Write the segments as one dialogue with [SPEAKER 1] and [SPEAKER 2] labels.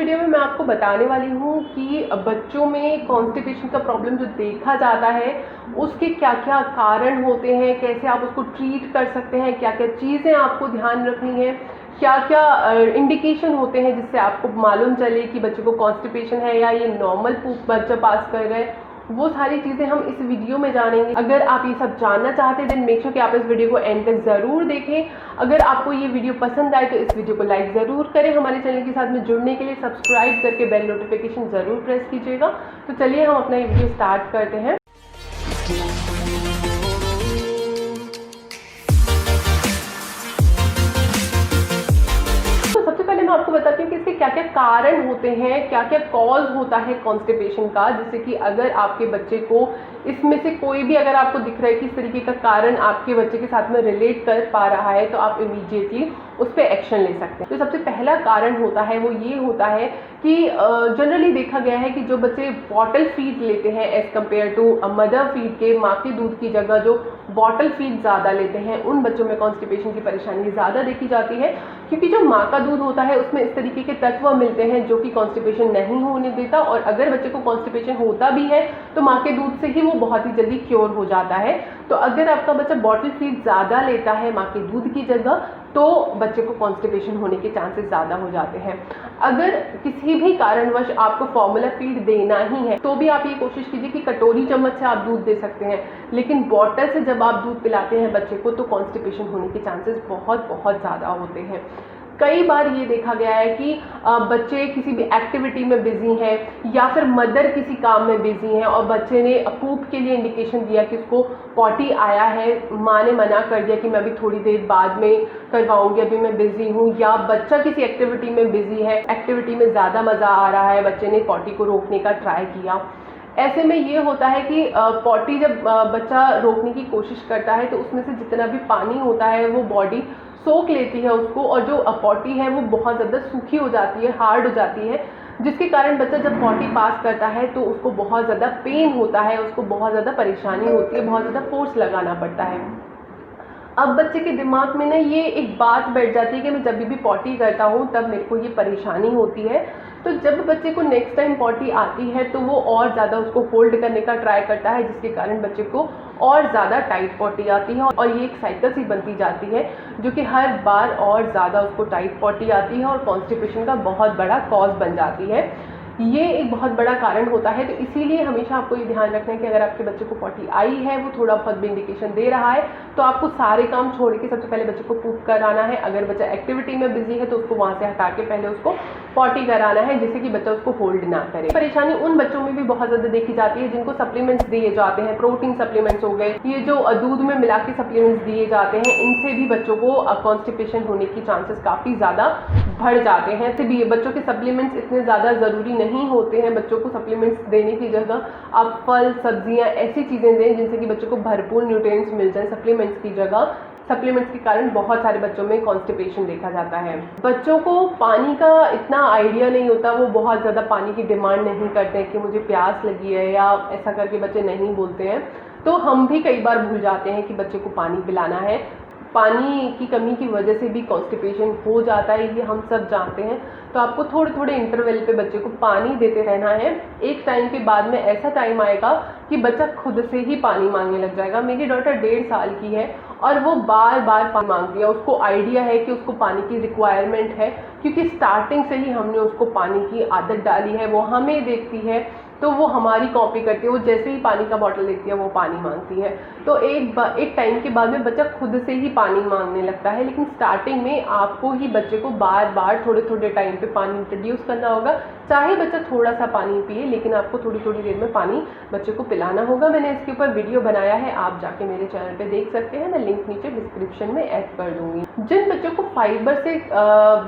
[SPEAKER 1] Video में मैं आपको बताने वाली हूँ कि बच्चों में कॉन्स्टिपेशन का प्रॉब्लम जो देखा जाता है उसके क्या क्या कारण होते हैं, कैसे आप उसको ट्रीट कर सकते हैं, क्या क्या चीज़ें आपको ध्यान रखनी है, क्या क्या इंडिकेशन होते हैं जिससे आपको मालूम चले कि बच्चे को कॉन्स्टिपेशन है या ये नॉर्मल पूप बच्चा पास कर रहा है। वो सारी चीज़ें हम इस वीडियो में जानेंगे। अगर आप ये सब जानना चाहते हैं देन मेक श्योर कि आप इस वीडियो को एंड तक ज़रूर देखें। अगर आपको ये वीडियो पसंद आए तो इस वीडियो को लाइक ज़रूर करें। हमारे चैनल के साथ में जुड़ने के लिए सब्सक्राइब करके बेल नोटिफिकेशन ज़रूर प्रेस कीजिएगा। तो चलिए हम अपना ये वीडियो स्टार्ट करते हैं। सबसे पहले मैं आपको बताती हूँ कि इसके क्या क्या कारण होते हैं, क्या क्या कॉज होता है कॉन्स्टिपेशन का, जिससे कि अगर आपके बच्चे को इसमें से कोई भी अगर आपको दिख रहा है कि इस तरीके का कारण आपके बच्चे के साथ में रिलेट कर पा रहा है तो आप इमीडिएटली उस पर एक्शन ले सकते हैं। तो सबसे पहला कारण होता है वो ये होता है कि जनरली देखा गया है कि जो बच्चे बॉटल फीड लेते हैं as compare to mother feed के, माँ के दूध की जगह जो बॉटल फीड ज़्यादा लेते हैं उन बच्चों में कॉन्स्टिपेशन की परेशानी ज़्यादा देखी जाती है, क्योंकि जो माँ का दूध होता है उसमें इस तरीके के तत्व मिलते हैं जो कि कॉन्स्टिपेशन नहीं होने देता, और अगर बच्चे को कॉन्स्टिपेशन होता भी है तो माँ के दूध से ही वो बहुत ही जल्दी क्योर हो जाता है। तो अगर आपका बच्चा बॉटल फीड ज़्यादा लेता है माँ के दूध की जगह तो बच्चे को कॉन्स्टिपेशन होने के चांसेस ज़्यादा हो जाते हैं। अगर किसी भी कारणवश आपको फॉर्मूला फीड देना ही है तो भी आप ये कोशिश कीजिए कि कटोरी चम्मच से आप दूध दे सकते हैं, लेकिन बॉटल से जब आप दूध पिलाते हैं बच्चे को तो कॉन्स्टिपेशन होने के चांसेस बहुत बहुत ज़्यादा होते हैं। कई बार ये देखा गया है कि बच्चे किसी भी एक्टिविटी में बिजी हैं या फिर मदर किसी काम में बिजी हैं और बच्चे ने पूप के लिए इंडिकेशन दिया कि उसको पॉटी आया है, माँ ने मना कर दिया कि मैं अभी थोड़ी देर बाद में करवाऊंगी, अभी मैं बिजी हूँ, या बच्चा किसी एक्टिविटी में बिजी है, एक्टिविटी में ज़्यादा मज़ा आ रहा है, बच्चे ने पॉटी को रोकने का ट्राई किया। ऐसे में ये होता है कि पॉटी जब बच्चा रोकने की कोशिश करता है तो उसमें से जितना भी पानी होता है वो बॉडी सोख लेती है उसको, और जो पॉटी है वो बहुत ज़्यादा सूखी हो जाती है, हार्ड हो जाती है, जिसके कारण बच्चा जब पॉटी पास करता है तो उसको बहुत ज़्यादा पेन होता है, उसको बहुत ज़्यादा परेशानी होती है, बहुत ज़्यादा फोर्स लगाना पड़ता है। अब बच्चे के दिमाग में ना ये एक बात बैठ जाती है कि मैं जब भी पॉटी करता हूँ तब मेरे को ये परेशानी होती है। तो जब बच्चे को नेक्स्ट टाइम पॉटी आती है तो वो और ज़्यादा उसको होल्ड करने का ट्राई करता है, जिसके कारण बच्चे को और ज़्यादा टाइट पॉटी आती है और ये एक साइकिल सी बनती जाती है जो कि हर बार और ज़्यादा उसको टाइट पॉटी आती है और कॉन्स्टिपेशन का बहुत बड़ा कॉज बन जाती है। ये एक बहुत बड़ा कारण होता है। तो इसीलिए हमेशा आपको ये ध्यान रखना है कि अगर आपके बच्चे को पॉटी आई है, वो थोड़ा बहुत भी इंडिकेशन दे रहा है, तो आपको सारे काम छोड़ के सबसे पहले बच्चे को पूप कराना है। अगर बच्चा एक्टिविटी में बिजी है तो उसको वहाँ से हटा के पहले उसको पॉटी कराना है, जिससे कि बच्चा उसको होल्ड ना करे। परेशानी उन बच्चों में भी बहुत ज़्यादा देखी जाती है जिनको सप्लीमेंट्स दिए जाते हैं, प्रोटीन सप्लीमेंट्स हो गए, ये जो दूध में मिला के सप्लीमेंट्स दिए जाते हैं, इनसे भी बच्चों को कॉन्स्टिपेशन होने की चांसेस काफ़ी ज़्यादा बढ़ जाते हैं। तो भी बच्चों के सप्लीमेंट्स इतने ज़्यादा ज़रूरी नहीं होते हैं। बच्चों को सप्लीमेंट्स देने की जगह आप फल, सब्जियां, ऐसी चीज़ें दें जिनसे कि बच्चों को भरपूर न्यूट्रिएंट्स मिल जाए सप्लीमेंट्स की जगह। सप्लीमेंट्स के कारण बहुत सारे बच्चों में कॉन्स्टिपेशन देखा जाता है। बच्चों को पानी का इतना आइडिया नहीं होता, वो बहुत ज़्यादा पानी की डिमांड नहीं करते हैं कि मुझे प्यास लगी है, या ऐसा करके बच्चे नहीं बोलते हैं। तो हम भी कई बार भूल जाते हैं कि बच्चे को पानी पिलाना है। पानी की कमी की वजह से भी कॉन्स्टिपेशन हो जाता है, ये हम सब जानते हैं। तो आपको थोड़े थोड़े इंटरवल पे बच्चे को पानी देते रहना है। एक टाइम के बाद में ऐसा टाइम आएगा कि बच्चा खुद से ही पानी मांगने लग जाएगा। मेरी डॉटर 1.5 साल की है और वो बार बार पानी मांगती है। उसको आइडिया है कि उसको पानी की रिक्वायरमेंट है, क्योंकि स्टार्टिंग से ही हमने उसको पानी की आदत डाली है। वो हमें देखती है तो वो हमारी कॉपी करती है, वो जैसे ही पानी का बॉटल देखती है वो पानी मांगती है। तो एक टाइम के बाद में बच्चा खुद से ही पानी मांगने लगता है, लेकिन स्टार्टिंग में आपको ही बच्चे को बार बार थोड़े थोड़े टाइम पे पानी इंट्रोड्यूस करना होगा। चाहे बच्चा थोड़ा सा पानी पिए, लेकिन आपको थोड़ी थोड़ी देर में पानी बच्चे को पिलाना होगा। मैंने इसके ऊपर वीडियो बनाया है, आप जाके मेरे चैनल पे देख सकते हैं, मैं लिंक नीचे डिस्क्रिप्शन में ऐड कर दूंगी। जिन बच्चों को फाइबर से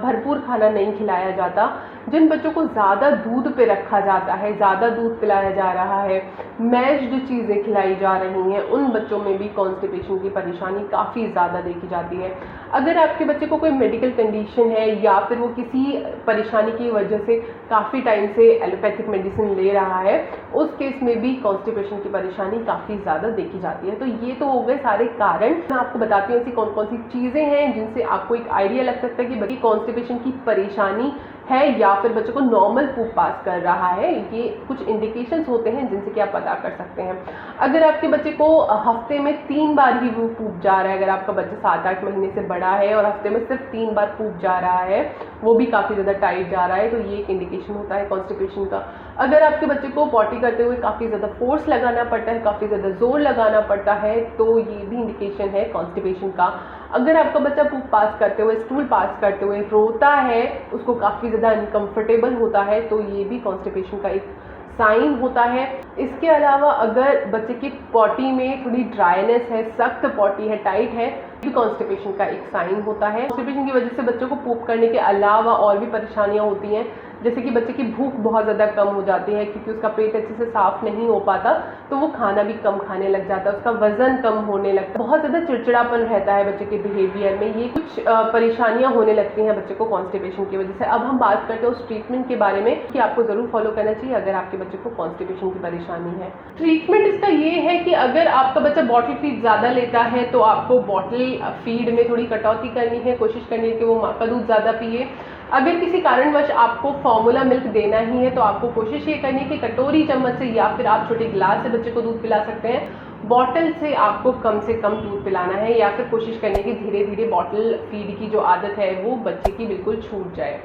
[SPEAKER 1] भरपूर खाना नहीं खिलाया जाता, जिन बच्चों को ज़्यादा दूध पे रखा जाता है, ज़्यादा दूध पिलाया जा रहा है, मैश्ड चीज़ें खिलाई जा रही हैं, उन बच्चों में भी कॉन्स्टिपेशन की परेशानी काफ़ी ज़्यादा देखी जाती है। अगर आपके बच्चे को कोई मेडिकल कंडीशन है या फिर वो किसी परेशानी की वजह से काफ़ी टाइम से एलोपैथिक मेडिसिन ले रहा है, उस केस में भी कॉन्स्टिपेशन की परेशानी काफ़ी ज़्यादा देखी जाती है। तो ये तो हो गए सारे कारण। मैं आपको बताती हूँ ऐसी कौन कौन सी चीज़ें हैं जिनसे आपको एक आइडिया लग सकता है कि बच्चे कॉन्स्टिपेशन की परेशानी है या फिर बच्चे को नॉर्मल पूप पास कर रहा है। ये कुछ इंडिकेशंस होते हैं जिनसे कि आप पता कर सकते हैं। अगर आपके बच्चे को हफ्ते में 3 बार ही वो पूप जा रहा है, अगर आपका बच्चा 7-8 महीने से बड़ा है और हफ्ते में सिर्फ 3 बार पूप जा रहा है, वो भी काफ़ी ज़्यादा टाइट जा रहा है, तो ये एक इंडिकेशन होता है कॉन्स्टिपेशन का। अगर आपके बच्चे को पॉटी करते हुए काफ़ी ज़्यादा फोर्स लगाना पड़ता है, काफ़ी ज़्यादा जोर लगाना पड़ता है, तो ये भी इंडिकेशन है कॉन्स्टिपेशन का। अगर आपका बच्चा पूप पास करते हुए, स्टूल पास करते हुए रोता है, उसको काफ़ी ज़्यादा अनकंफर्टेबल होता है, तो ये भी कॉन्स्टिपेशन का एक साइन होता है। इसके अलावा अगर बच्चे की पॉटी में थोड़ी ड्राइनेस है, सख्त पॉटी है, टाइट है, भी कॉन्स्टिपेशन का एक साइन होता है। कॉन्स्टिपेशन की वजह से बच्चों को पूप करने के अलावा और भी परेशानियां होती हैं, जैसे कि बच्चे की भूख बहुत ज़्यादा कम हो जाती है क्योंकि उसका पेट अच्छे से साफ नहीं हो पाता, तो वो खाना भी कम खाने लग जाता है, उसका वजन कम होने लगता है, बहुत ज़्यादा चिड़चिड़ापन रहता है बच्चे के बिहेवियर में। ये कुछ परेशानियां होने लगती हैं बच्चे को कॉन्स्टिपेशन की वजह से। अब हम बात करते हैं उस ट्रीटमेंट के बारे में कि आपको ज़रूर फॉलो करना चाहिए अगर आपके बच्चे को कॉन्स्टिपेशन की परेशानी है। ट्रीटमेंट इसका ये है कि अगर आपका बच्चा बॉटल फीड ज़्यादा लेता है तो आपको बॉटल फीड में थोड़ी कटौती करनी है, कोशिश करनी है कि वो माँ का दूध ज़्यादा पिए। अगर किसी कारणवश आपको फॉर्मूला मिल्क देना ही है तो आपको कोशिश ये करनी है कि कटोरी चम्मच से या फिर आप छोटे गिलास से बच्चे को दूध पिला सकते हैं। बॉटल से आपको कम से कम दूध पिलाना है या फिर कोशिश करनी है कि धीरे धीरे बॉटल फीड की जो आदत है वो बच्चे की बिल्कुल छूट जाए।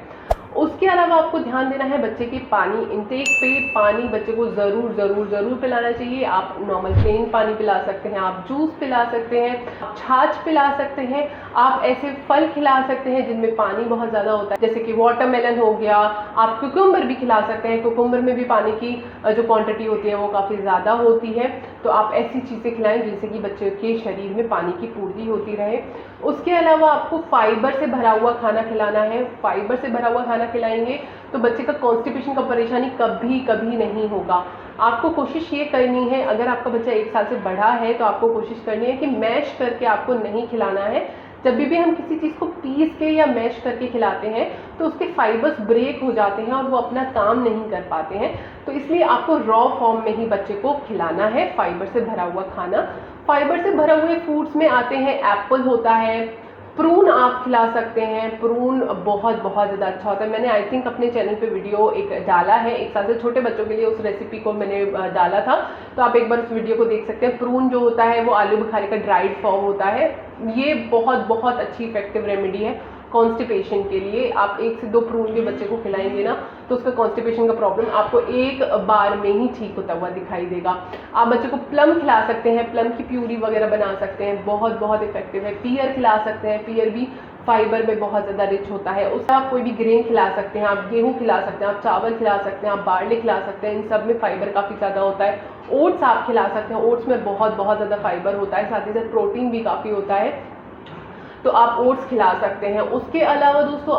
[SPEAKER 1] उसके अलावा आपको ध्यान देना है बच्चे के पानी इंटेक पे। पानी बच्चे को ज़रूर ज़रूर ज़रूर पिलाना चाहिए। आप नॉर्मल प्लेन पानी पिला सकते हैं, आप जूस पिला सकते हैं, आप छाछ पिला सकते हैं, आप ऐसे फल खिला सकते हैं जिनमें पानी बहुत ज़्यादा होता है, जैसे कि वाटरमेलन हो गया। आप कुकुम्बर भी खिला सकते हैं, कुकुम्बर में भी पानी की जो क्वांटिटी होती है वो काफ़ी ज़्यादा होती है, तो आप ऐसी चीज़ें खिलाएं जिससे कि बच्चे के शरीर में पानी की पूर्ति होती रहे। उसके अलावा आपको फाइबर से भरा हुआ खाना खिलाना है। फाइबर से भरा हुआ खाना खिलाएंगे तो बच्चे का कॉन्स्टिपेशन का परेशानी कभी कभी नहीं होगा। आपको कोशिश ये करनी है, अगर आपका बच्चा 1 साल से बड़ा है तो आपको कोशिश करनी है कि मैश करके आपको नहीं खिलाना है। जब भी हम किसी चीज़ को पीस के या मैश करके खिलाते हैं तो उसके फाइबर्स ब्रेक हो जाते हैं और वो अपना काम नहीं कर पाते हैं, तो इसलिए आपको रॉ फॉर्म में ही बच्चे को खिलाना है फाइबर से भरा हुआ खाना। फाइबर से भरे हुए फूड्स में आते हैं एप्पल होता है, प्रून आप खिला सकते हैं। प्रून बहुत बहुत ज़्यादा अच्छा होता है। मैंने आई थिंक अपने चैनल पे वीडियो एक डाला है 1 साल से छोटे बच्चों के लिए, उस रेसिपी को मैंने डाला था, तो आप एक बार उस वीडियो को देख सकते हैं। प्रून जो होता है वो आलू बुखारे का ड्राइड फॉर्म होता है। ये बहुत बहुत अच्छी इफेक्टिव रेमेडी है कॉन्स्टिपेशन के लिए। आप 1 से 2 प्रून भी बच्चे को खिलाएंगे ना तो उसका कॉन्स्टिपेशन का प्रॉब्लम आपको एक बार में ही ठीक होता हुआ दिखाई देगा। आप बच्चे को प्लम खिला सकते हैं, प्लम की प्यूरी वगैरह बना सकते हैं, बहुत बहुत इफेक्टिव है। पियर खिला सकते हैं, पियर भी फाइबर में बहुत ज़्यादा रिच होता है। उसका आप कोई भी ग्रेन खिला सकते हैं, आप गेहूँ खिला सकते हैं, आप चावल खिला सकते हैं, आप बार्ली खिला सकते हैं, इन सब में फाइबर काफ़ी ज़्यादा होता है। ओट्स आप खिला सकते हैं, ओट्स में बहुत बहुत ज़्यादा फाइबर होता है, साथ ही साथ प्रोटीन भी काफ़ी होता है, तो आप ओट्स खिला सकते हैं। उसके अलावा दोस्तों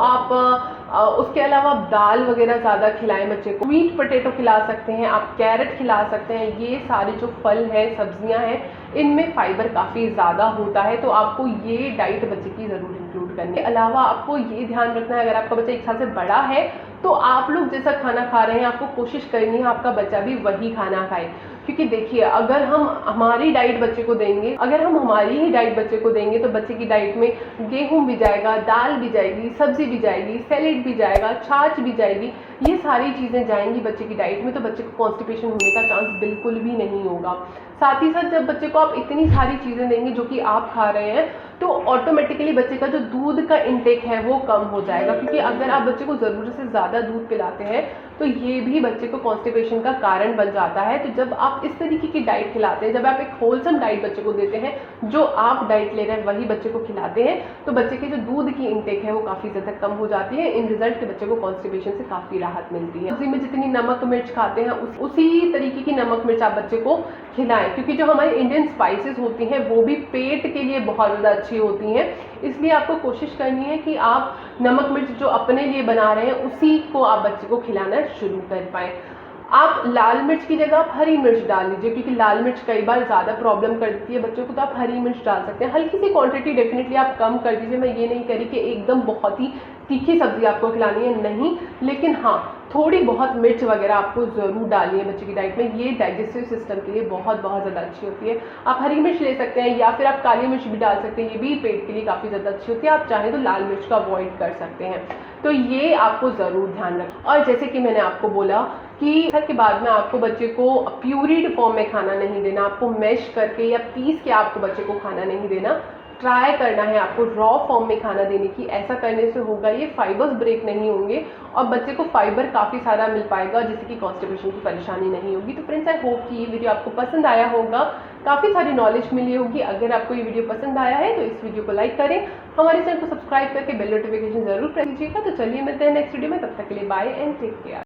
[SPEAKER 1] उसके अलावा आप दाल वगैरह ज़्यादा खिलाएं बच्चे को। स्वीट पोटैटो खिला सकते हैं, आप कैरेट खिला सकते हैं। ये सारे जो फल हैं, सब्जियां हैं, इनमें फाइबर काफ़ी ज़्यादा होता है, तो आपको ये डाइट बच्चे की ज़रूर इंक्लूड करनी है। इसके अलावा आपको ये ध्यान रखना है, अगर आपका बच्चा 1 साल से बड़ा है तो आप लोग जैसा खाना खा रहे हैं आपको कोशिश करनी है आपका बच्चा भी वही खाना खाए। क्योंकि देखिए, अगर हम हमारी डाइट बच्चे को देंगे, अगर हम हमारी ही डाइट बच्चे को देंगे तो बच्चे की डाइट में गेहूं भी जाएगा, दाल भी जाएगी, सब्जी भी जाएगी, सैलेड भी जाएगा, छाछ भी जाएगी, ये सारी चीज़ें जाएंगी बच्चे की डाइट में, तो बच्चे को कॉन्स्टिपेशन होने का चांस बिल्कुल भी नहीं होगा। साथ ही साथ जब बच्चे को आप इतनी सारी चीज़ें देंगे जो कि आप खा रहे हैं, तो ऑटोमेटिकली बच्चे का जो दूध का इंटेक है वो कम हो जाएगा। क्योंकि अगर आप बच्चे को ज़रूरत से ज़्यादा दूध पिलाते हैं तो ये भी बच्चे को कॉन्स्टिपेशन का कारण बन जाता है। तो जब आप इस तरीके की डाइट खिलाते हैं, जब आप एक होलसम डाइट बच्चे को देते हैं, जो आप डाइट ले रहे हैं वही बच्चे को खिलाते हैं, तो बच्चे की जो दूध की इंटेक है वो काफ़ी ज़्यादा कम हो जाती है। इन रिजल्ट के बच्चे को कॉन्स्टिपेशन से काफ़ी राहत मिलती है। सब्जी में जितनी नमक मिर्च खाते हैं उसी तरीके की नमक मिर्च आप बच्चे को खिलाएं, क्योंकि जो हमारी इंडियन स्पाइसेस होती हैं वो भी पेट के लिए बहुत ज़्यादा अच्छी होती हैं। इसलिए आपको कोशिश करनी है कि आप नमक मिर्च जो अपने लिए बना रहे हैं उसी को आप बच्चे को खिलाना शुरू कर पाएँ। आप लाल मिर्च की जगह आप हरी मिर्च डाल लीजिए, क्योंकि लाल मिर्च कई बार ज़्यादा प्रॉब्लम कर देती है बच्चों को, तो आप हरी मिर्च डाल सकते हैं। हल्की सी क्वांटिटी डेफिनेटली आप कम कर दीजिए। मैं ये नहीं कह रही कि एकदम बहुत ही तीखी सब्जी आपको खिलानी है, नहीं, लेकिन हाँ थोड़ी बहुत मिर्च वगैरह आपको ज़रूर डालनी है बच्चे की डाइट में। ये डाइजेस्टिव सिस्टम के लिए बहुत बहुत ज़्यादा अच्छी होती है। आप हरी मिर्च ले सकते हैं या फिर आप काली मिर्च भी डाल सकते हैं, ये भी पेट के लिए काफ़ी ज़्यादा अच्छी होती है। आप चाहें तो लाल मिर्च को अवॉइड कर सकते हैं। तो ये आपको ज़रूर ध्यान रखना। और जैसे कि मैंने आपको बोला कि घर के बाद में आपको बच्चे को प्यूरीड फॉर्म में खाना नहीं देना, आपको मैश करके या पीस के आपको बच्चे को खाना नहीं देना, ट्राई करना है आपको रॉ फॉर्म में खाना देने की। ऐसा करने से होगा ये फाइबर्स ब्रेक नहीं होंगे और बच्चे को फाइबर काफ़ी सारा मिल पाएगा, जिससे कि कॉन्स्टिपेशन की परेशानी नहीं होगी। तो फ्रेंड्स, आई होप कि ये वीडियो आपको पसंद आया होगा, काफ़ी सारी नॉलेज मिली होगी। अगर आपको ये वीडियो पसंद आया है तो इस वीडियो को लाइक करें, हमारे चैनल को सब्सक्राइब करके बेल नोटिफिकेशन जरूर प्रेस कीजिएगा। तो चलिए मिलते हैं नेक्स्ट वीडियो में, तब तक के लिए बाय एंड टेक केयर।